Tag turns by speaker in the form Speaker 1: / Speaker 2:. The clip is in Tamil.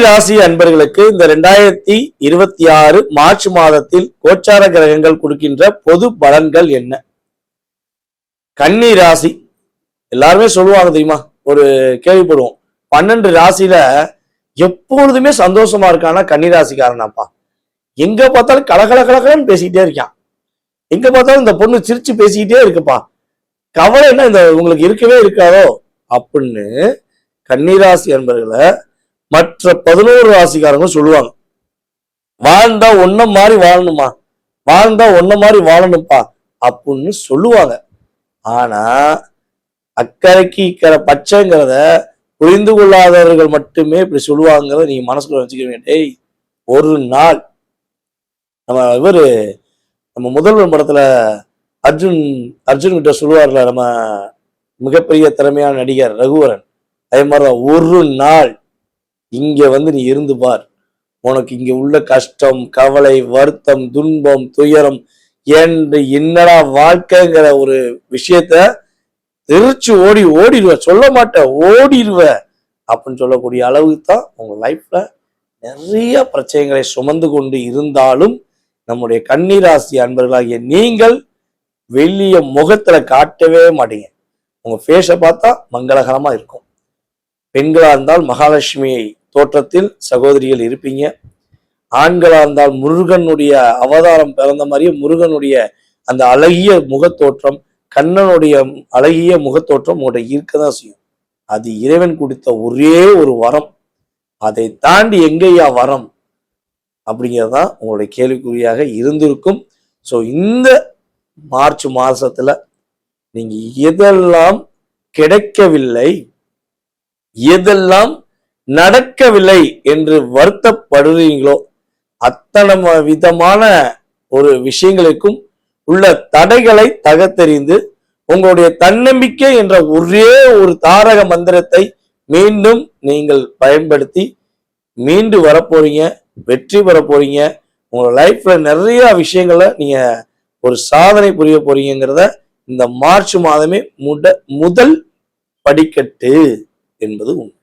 Speaker 1: ராசி அன்பர்களுக்கு இந்த 2026 மார்ச் மாதத்தில் கோச்சார கிரகங்கள் கொடுக்கின்ற பொது பலன்கள் என்ன? கன்னி ராசி எல்லாருமே சொல்லுவாங்க தெரியுமா, ஒரு கேள்விப்படுவோம், 12 ராசியில எப்பொழுதுமே சந்தோஷமா இருக்கானா கன்னி ராசிக்காரனாப்பா. எங்க பார்த்தாலும் கலகலன்னு பேசிக்கிட்டே இருக்கான், எங்க பார்த்தாலும் இந்த பொண்ணு சிரிச்சு பேசிக்கிட்டே இருக்குப்பா, கவலை என்ன இந்த உங்களுக்கு இருக்கவே இருக்காதோ அப்படின்னு கன்னிராசி அன்பர்களை மற்ற 11 ராசிக்காரங்க சொல்லுவாங்க. வாழ்ந்தா ஒன்ன மாதிரி வாழணுமா, வாழ்ந்தா ஒன்ன மாதிரி வாழணும்ப்பா அப்படின்னு சொல்லுவாங்க. ஆனா அக்கறைக்கு இக்கரை பச்சைங்கிறத புரிந்து கொள்ளாதவர்கள் மட்டுமே இப்படி சொல்லுவாங்கிறத நீங்க மனசுக்குள்ள வச்சுக்க. டேய், ஒரு நாள் நம்ம முதல்வர் படத்துல அர்ஜுன் கிட்ட சொல்லுவார்ல, நம்ம மிகப்பெரிய திறமையான நடிகர் ரகுவரன், அதே மாதிரிதான் ஒரு நாள் இங்க வந்து நீ இருந்து பார், உனக்கு இங்க உள்ள கஷ்டம், கவலை, வருத்தம், துன்பம், துயரம் என்று என்னடா வாழ்க்கைங்கிற ஒரு விஷயத்த தெரிச்சு ஓடிடுவ, சொல்ல மாட்டேன் ஓடிடுவ அப்படின்னு சொல்லக்கூடிய அளவுக்கு தான் உங்க லைஃப்ல நிறைய பிரச்சனைகளை சுமந்து கொண்டு இருந்தாலும் நம்முடைய கன்னிராசி அன்பர்களாகிய நீங்கள் வெளிய முகத்துல காட்டவே மாட்டீங்க. உங்க ஃபேஸை பார்த்தா மங்களகரமா இருக்கும். பெண்களா இருந்தால் மகாலட்சுமியை தோற்றத்தில் சகோதரிகள் இருப்பீங்க. ஆண்களா இருந்தால் முருகனுடைய அவதாரம் பிறந்த மாதிரியே முருகனுடைய அந்த அழகிய முகத்தோற்றம், கண்ணனுடைய அழகிய முகத்தோற்றம் உங்கள்கிட்ட இருக்கதான் செய்யும். அது இறைவன் கொடுத்த ஒரே ஒரு வரம். அதை தாண்டி எங்கேயா வரம் அப்படிங்கிறதான் உங்களுடைய கேள்விக்குறியாக இருந்திருக்கும். ஸோ இந்த மார்ச் மாசத்துல நீங்க எதெல்லாம் கிடைக்கவில்லை, எதெல்லாம் நடக்கவில்லை என்று வருத்தப்படுறீங்களோ அத்தனை விதமான ஒரு விஷயங்களுக்கும் உள்ள தடைகளை தகர்த்தெறிந்து உங்களுடைய தன்னம்பிக்கை என்ற ஒரே ஒரு தாரக மந்திரத்தை மீண்டும் நீங்கள் பயன்படுத்தி மீண்டு வரப்போறீங்க, வெற்றி பெற போறீங்க. உங்க லைஃப்ல நிறைய விஷயங்களை நீங்க ஒரு சாதனை புரிய போறீங்கிறத இந்த மார்ச் மாதமே முதல் படிக்கட்டு என்பது உண்மை.